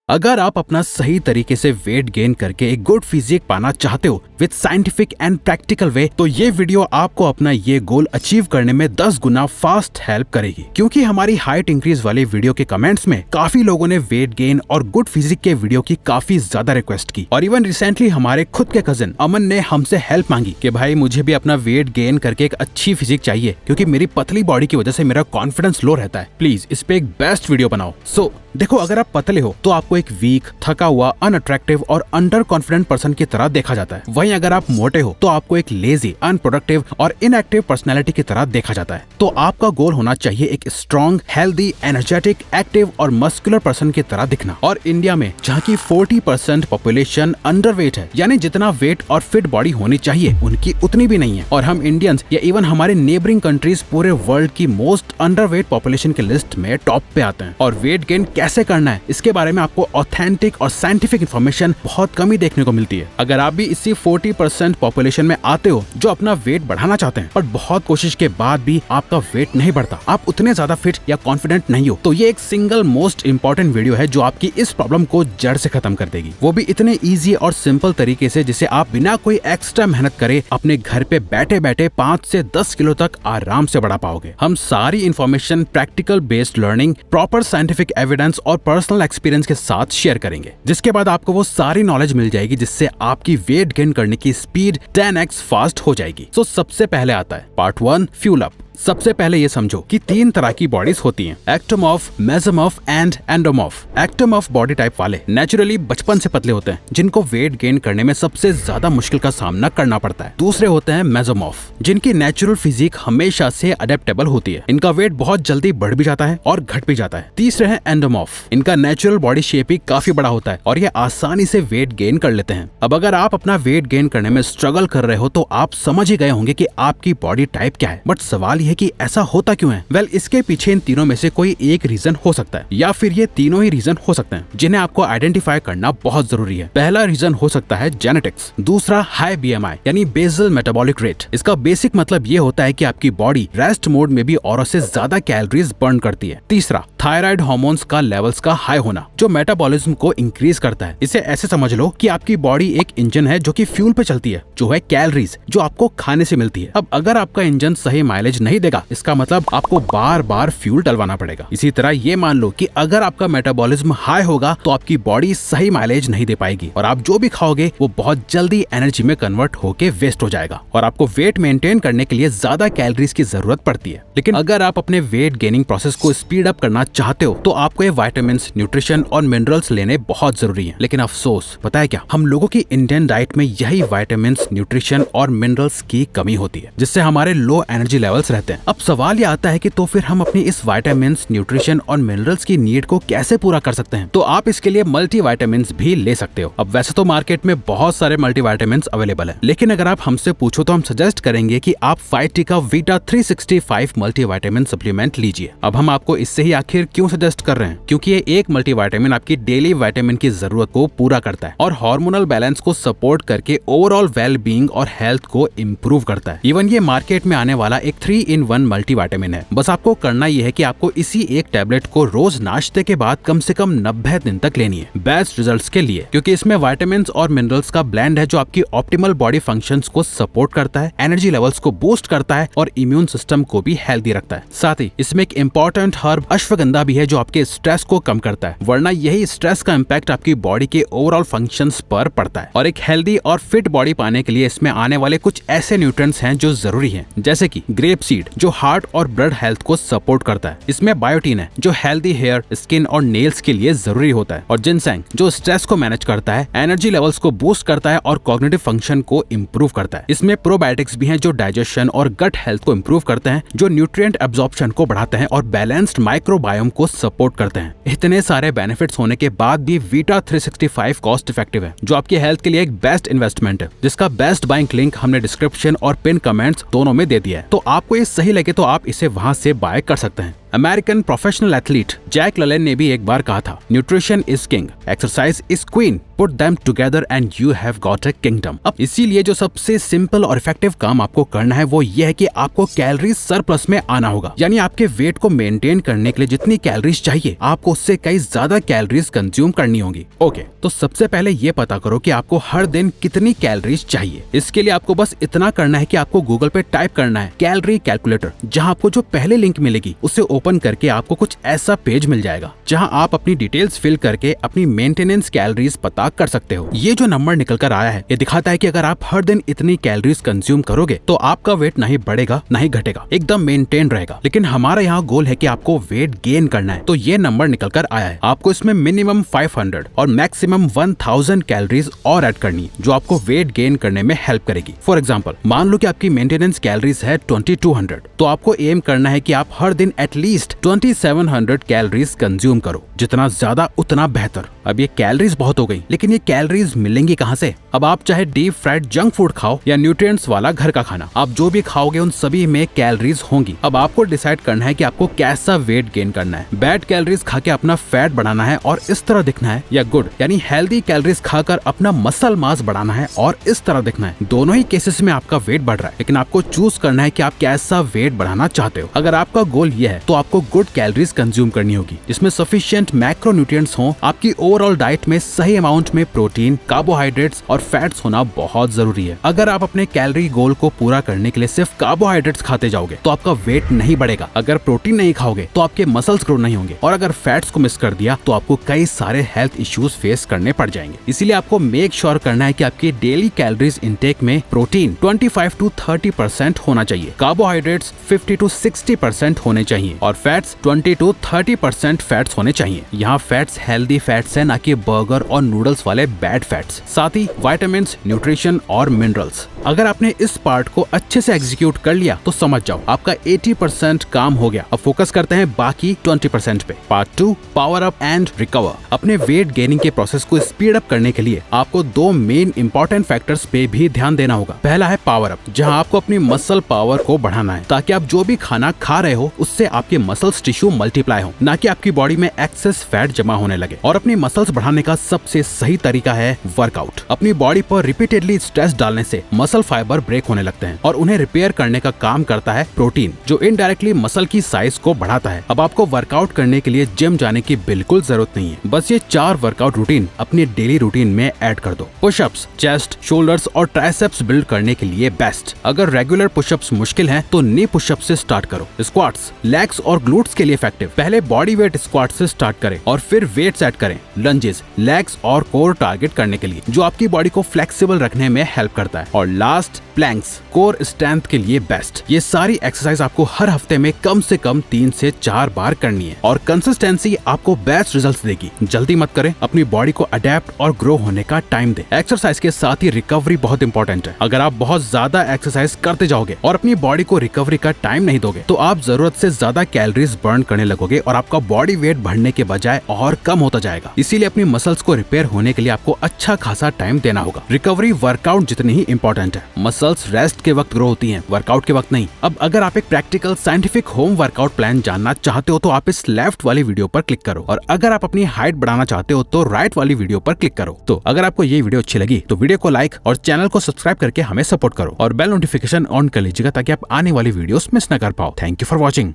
अगर आप अपना सही तरीके से वेट गेन करके एक गुड फिजिक पाना चाहते हो with scientific and practical way, तो ये वीडियो आपको अपना ये गोल अचीव करने में 10 गुना फास्ट हेल्प करेगी। क्योंकि हमारी हाइट इंक्रीज वाले वीडियो के कमेंट्स में काफी लोगों ने वेट गेन और गुड फिजिक के वीडियो की काफी ज्यादा रिक्वेस्ट की, और इवन रिसेंटली हमारे खुद के कजिन अमन ने हमसे हेल्प मांगी कि भाई मुझे भी अपना वेट गेन करके एक अच्छी फिजिक चाहिए, क्योंकि मेरी पतली बॉडी की वजह से मेरा कॉन्फिडेंस लो रहता है। प्लीज इस पे एक बेस्ट वीडियो बनाओ। सो देखो, अगर आप पतले हो तो आपको एक वीक, थका हुआ, अनअट्रैक्टिव और अंडर कॉन्फिडेंट पर्सन की तरह देखा जाता है। वहीं अगर आप मोटे हो तो आपको एक लेजी, अनप्रोडक्टिव और इनएक्टिव पर्सनैलिटी की तरह देखा जाता है। तो आपका गोल होना चाहिए एक स्ट्रॉन्ग, हेल्दी, एनर्जेटिक, एक्टिव और मस्कुलर पर्सन की तरह दिखना। और इंडिया में जहाँ की 40% पॉपुलेशन अंडरवेट है, यानी जितना वेट और फिट बॉडी होनी चाहिए उनकी उतनी भी नहीं है, और हम इंडियंस या इवन हमारे नेबरिंग कंट्रीज पूरे वर्ल्ड की मोस्ट अंडरवेट पॉपुलेशन की लिस्ट में टॉप पे आते हैं। और वेट गेन कैसे करना है इसके बारे में आपको ऑथेंटिक और साइंटिफिक इन्फॉर्मेशन बहुत कम ही देखने को मिलती है। अगर आप भी इसी 40% पॉपुलेशन में आते हो जो अपना वेट बढ़ाना चाहते हैं, पर बहुत कोशिश के बाद भी आपका वेट नहीं बढ़ता, आप उतने ज्यादा फिट या कॉन्फिडेंट नहीं हो, तो ये एक सिंगल मोस्ट इंपॉर्टेंट वीडियो है जो आपकी इस प्रॉब्लम को जड़ से खत्म कर देगी। वो भी इतने ईजी और सिंपल तरीके से जिसे आप बिना कोई एक्स्ट्रा मेहनत करे अपने घर पे बैठे बैठे 5 से 10 किलो तक आराम से बढ़ा पाओगे। हम सारी information practical based learning, proper scientific evidence और पर्सनल एक्सपीरियंस के साथ शेयर करेंगे, जिसके बाद आपको वो सारी नॉलेज मिल जाएगी जिससे आपकी वेट गेन करने की स्पीड 10x फास्ट हो जाएगी। तो सबसे पहले आता है पार्ट 1, फ्यूल अप। सबसे पहले ये समझो कि 3 तरह की बॉडीज होती हैं, ectomorph, mesomorph and endomorph. Ectomorph body type वाले नेचुरली बचपन से पतले होते हैं, जिनको वेट गेन करने में सबसे ज्यादा मुश्किल का सामना करना पड़ता है। दूसरे होते हैं मेसोमॉर्फ, जिनकी नेचुरल फिजिक हमेशा से अडेप्टेबल होती है, इनका वेट बहुत जल्दी बढ़ भी जाता है और घट भी जाता है। तीसरे हैं एंडोमॉर्फ, इनका नेचुरल बॉडी शेप ही काफी बड़ा होता है और ये आसानी से वेट गेन कर लेते हैं। अब अगर आप अपना वेट गेन करने में स्ट्रगल कर रहे हो तो आप समझ ही गए होंगे कि आपकी बॉडी टाइप क्या है, बट सवाल है कि ऐसा होता क्यों है? वेल, इसके पीछे इन तीनों में से कोई एक रीजन हो सकता है, या फिर ये तीनों ही रीजन हो सकते हैं जिन्हें आपको आइडेंटिफाई करना बहुत जरूरी है। पहला रीजन हो सकता है जेनेटिक्स, दूसरा हाई BMI यानी बेसल मेटाबॉलिक रेट। इसका बेसिक मतलब ये होता है कि आपकी बॉडी रेस्ट मोड में भी औरों से ज्यादा कैलोरीज बर्न करती है। तीसरा, थायराइड हार्मोन्स का लेवल्स का हाई होना, जो मेटाबॉलिज्म को इंक्रीज करता है। इसे ऐसे समझ लो कि आपकी बॉडी एक इंजन है जो कि फ्यूल पे चलती है, जो है कैलोरीज, जो आपको खाने से मिलती है। अब अगर आपका इंजन सही माइलेज नहीं देगा, इसका मतलब आपको बार बार फ्यूल डलवाना पड़ेगा। इसी तरह ये मान लो कि अगर आपका मेटाबॉलिज्म हाई होगा तो आपकी बॉडी सही माइलेज नहीं दे पाएगी, और आप जो भी खाओगे वो बहुत जल्दी एनर्जी में कन्वर्ट होके वेस्ट हो जाएगा, और आपको वेट मेंटेन करने के लिए ज्यादा कैलोरीज की जरूरत पड़ती है। लेकिन अगर आप अपने वेट गेनिंग प्रोसेस को स्पीड अप करना चाहते हो तो आपको ये विटामिन्स, न्यूट्रिशन और मिनरल्स लेने बहुत जरूरी है। लेकिन अफसोस पता है क्या, हम लोगों की इंडियन डाइट में यही विटामिन्स, न्यूट्रिशन और मिनरल्स की कमी होती है, जिससे हमारे लो एनर्जी लेवल्स रहते हैं। अब सवाल आता है कि तो फिर हम अपनी इस विटामिन्स, न्यूट्रिशन और मिनरल्स की नीड को कैसे पूरा कर सकते हैं? तो आप इसके लिए मल्टीविटामिन्स भी ले सकते हो। अब वैसे तो मार्केट में बहुत सारे मल्टीविटामिन्स अवेलेबल है, लेकिन अगर आप हमसे पूछो तो हम सजेस्ट करेंगे कि आप फाइटी का वीटा 365 मल्टीविटामिन सप्लीमेंट लीजिए। अब हम आपको इससे ही आखिर क्यों सजेस्ट कर रहे हैं? क्योंकि ये एक मल्टीविटामिन आपकी डेली विटामिन की जरूरत को पूरा करता है और हार्मोनल बैलेंस को सपोर्ट करके ओवरऑल वेल बीइंग और हेल्थ को इम्प्रूव करता है। इवन ये मार्केट में आने वाला एक 3-in-1 मल्टीविटामिन है। बस आपको करना ये है कि आपको इसी एक टैबलेट को रोज नाश्ते के बाद कम से कम 90 दिन तक लेनी है बेस्ट रिजल्ट्स के लिए, क्योंकि इसमें विटामिन्स और मिनरल्स का ब्लेंड है जो आपकी ऑप्टिमल बॉडी फंक्शंस को सपोर्ट करता है, एनर्जी लेवल्स को बूस्ट करता है और इम्यून सिस्टम को भी हेल्दी रखता है। साथ ही इसमें एक इम्पोर्टेंट हर्ब अश्वगंधा भी है जो आपके स्ट्रेस को कम करता है, वरना यही स्ट्रेस का इम्पैक्ट आपकी बॉडी के ओवरऑल फंक्शंस पर पड़ता है। और एक हेल्दी और फिट बॉडी पाने के लिए इसमें आने वाले कुछ ऐसे न्यूट्रिएंट्स हैं जो जरूरी हैं, जैसे कि ग्रेप सीड जो हार्ट और ब्लड हेल्थ को सपोर्ट करता है। इसमें बायोटीन है जो हेल्दी हेयर, स्किन और नेल्स के लिए जरूरी होता है, और जिनसेंग जो स्ट्रेस को मैनेज करता है, एनर्जी लेवल्स को बूस्ट करता है और कॉग्निटिव फंक्शन को इम्प्रूव करता है। इसमें प्रोबायोटिक्स भी हैं जो डाइजेशन और गट हेल्थ को इम्प्रूव करते हैं, जो न्यूट्रिएंट एब्जॉर्प्शन को बढ़ाते हैं और बैलेंस्ड माइक्रोबायोम को सपोर्ट करते हैं। इतने सारे बेनिफिट्स होने के बाद भी वीटा 365 कॉस्ट इफेक्टिव है, जो आपकी हेल्थ के लिए एक बेस्ट इन्वेस्टमेंट है, जिसका बेस्ट बाइंग लिंक हमने डिस्क्रिप्शन और पिन कमेंट्स दोनों में दे दिया है। तो आपको ये सही लगे तो आप इसे वहां से बाय कर सकते हैं। अमेरिकन प्रोफेशनल एथलीट जैक लैलन ने भी एक बार कहा था, nutrition is king, exercise is queen, put them together and you have got a kingdom. अब इसीलिए जो सबसे सिंपल और इफेक्टिव काम आपको करना है वो ये है कि आपको कैलोरीज सरप्लस में आना होगा। यानी आपके वेट को मेंटेन करने के लिए जितनी कैलोरीज चाहिए आपको उससे कई ज्यादा कैलोरीज कंज्यूम करनी होगी। ओके, तो सबसे पहले ये पता करो कि आपको हर दिन कितनी कैलोरीज चाहिए। इसके लिए आपको बस इतना करना है कि आपको गूगल पे टाइप करना है कैलोरी कैलकुलेटर। जहां आपको जो पहले लिंक मिलेगी उसे ओपन करके आपको कुछ ऐसा पेज मिल जाएगा जहां आप अपनी डिटेल्स फिल करके अपनी मेंटेनेंस कैलोरीज पता कर सकते हो। ये जो नंबर निकल कर आया है ये दिखाता है कि अगर आप हर दिन इतनी कैलोरीज कंज्यूम करोगे तो आपका वेट नहीं बढ़ेगा नहीं घटेगा, एकदम मेंटेन रहेगा। लेकिन हमारा यहाँ गोल है कि आपको वेट गेन करना है, तो ये नंबर निकल कर आया है। आपको इसमें मिनिमम 500 और मैक्सिमम 1000 कैलोरीज और ऐड करनी है जो आपको वेट गेन करने में हेल्प करेगी। फॉर एग्जाम्पल, मान लो कि आपकी मेंटेनेंस कैलोरीज है 2200, तो आपको एम करना है कि आप हर दिन एटलीस्ट 2700 कैलोरीज कंज्यूम करो। जितना ज्यादा उतना बेहतर। अब ये कैलोरीज बहुत हो गई, लेकिन ये कैलोरीज मिलेंगी कहाँ से? अब आप चाहे डीप फ्राइड जंक फूड खाओ या न्यूट्रिएंट्स वाला घर का खाना, आप जो भी खाओगे उन सभी में कैलोरीज होंगी। अब आपको डिसाइड करना है कि आपको कैसा वेट गेन करना है। बैड कैलोरीज खा के अपना फैट बढ़ाना है और इस तरह दिखना है, या गुड यानी हेल्दी कैलोरीज खाकर अपना मसल मास बढ़ाना है और इस तरह दिखना है। दोनों ही केसेस में आपका वेट बढ़ रहा है, लेकिन आपको चूज करना है कि आप कैसा वेट बढ़ाना चाहते हो। अगर आपका गोल ये है तो आपको गुड कैलोरीज कंज्यूम करनी होगी जिसमें सफिशिएंट मैक्रोन्यूट्रिएंट्स हों। आपकी ओवरऑल डाइट में सही अमाउंट में प्रोटीन, कार्बोहाइड्रेट्स और फैट्स होना बहुत जरूरी है। अगर आप अपने कैलोरी गोल को पूरा करने के लिए सिर्फ कार्बोहाइड्रेट्स खाते जाओगे तो आपका वेट नहीं बढ़ेगा। अगर प्रोटीन नहीं खाओगे तो आपके मसल्स ग्रो नहीं होंगे, और अगर फैट्स को मिस कर दिया तो आपको कई सारे हेल्थ इश्यूज फेस करने पड़ जाएंगे। इसीलिए आपको मेक श्योर करना है कि आपकी डेली कैलोरीज इंटेक में प्रोटीन 25 to 30% होना चाहिए, कार्बोहाइड्रेट्स 50 to 60% होने चाहिए और फैट्स 20 to 30% फैट्स होने चाहिए। यहाँ फैट्स हेल्दी फैट्स है, ना कि बर्गर और नूडल्स वाले बैड फैट्स। साथ ही विटामिन्स, न्यूट्रिशन और मिनरल्स। अगर आपने इस पार्ट को अच्छे से एग्जीक्यूट कर लिया तो समझ जाओ आपका 80% काम हो गया। अब फोकस करते हैं बाकी 20% पे। Part 2, power up and recover. अपने वेट गेनिंग के प्रोसेस को स्पीड अप करने के लिए आपको दो मेन इंपॉर्टेंट फैक्टर्स पे भी ध्यान देना होगा। पहला है पावर अप, जहां आपको अपनी मसल पावर को बढ़ाना है ताकि आप जो भी खाना खा रहे हो उससे आपके मसल्स टिश्यू मल्टीप्लाई हो, ना कि आपकी बॉडी में एक्सेस फैट जमा होने लगे। और अपनी मसल्स बढ़ाने का सबसे सही तरीका है वर्कआउट। अपनी बॉडी पर रिपीटेडली स्ट्रेस डालने से मसल फाइबर ब्रेक होने लगते हैं और उन्हें रिपेयर करने का काम करता है प्रोटीन, जो इनडायरेक्टली मसल की साइज को बढ़ाता है। अब आपको वर्कआउट करने के लिए जिम जाने की बिल्कुल जरूरत नहीं है, बस ये 4 वर्कआउट रूटीन अपनी डेली रूटीन में ऐड कर दो। पुशअप्स, चेस्ट, शोल्डर्स और ट्राइसेप्स बिल्ड करने के लिए बेस्ट। अगर रेगुलर पुशअप्स मुश्किल हैं तो नी पुशअप से स्टार्ट करो। स्क्वाट्स, लेग्स और ग्लूट्स के लिए इफेक्टिव। पहले बॉडी वेट स्क्वाट से स्टार्ट करें और फिर वेट्स ऐड करें। लंजेस, लेग्स और कोर टारगेट करने के लिए, जो आपकी बॉडी को फ्लेक्सिबल रखने में हेल्प करता है। और लास्ट, प्लैंक्स, कोर स्ट्रेंथ के लिए बेस्ट। ये सारी एक्सरसाइज आपको हर हफ्ते में कम से कम 3 से 4 बार करनी है और कंसिस्टेंसी आपको बेस्ट रिजल्ट्स देगी। जल्दी मत करें, अपनी बॉडी को अडेप्ट और ग्रो होने का टाइम दे। एक्सरसाइज के साथ ही रिकवरी बहुत इंपॉर्टेंट है। अगर आप बहुत ज्यादा एक्सरसाइज करते जाओगे और अपनी बॉडी को रिकवरी का टाइम नहीं दोगे तो आप जरूरत से ज्यादा कैलोरीज बर्न करने लगोगे और आपका बॉडी वेट बढ़ने के बजाय और कम होता जाएगा। इसीलिए अपनी मसल्स को रिपेयर होने के लिए आपको अच्छा खासा टाइम देना होगा। रिकवरी वर्कआउट जितनी ही इंपॉर्टेंट है। मसल्स रेस्ट के वक्त ग्रो होती हैं, वर्कआउट के वक्त नहीं। अब अगर आप एक practical scientific home workout plan जानना चाहते हो तो आप इस लेफ्ट वाली वीडियो पर क्लिक करो, और अगर आप अपनी हाइट बढ़ाना चाहते हो तो राइट वाली वीडियो पर क्लिक करो। तो अगर आपको ये वीडियो अच्छी लगी तो वीडियो को लाइक और चैनल को सब्सक्राइब करके हमें सपोर्ट करो और बेल नोटिफिकेशन ऑन कर लीजिएगा ताकि आप आने वाली वीडियोस मिस न कर पाओ। Thank you for watching.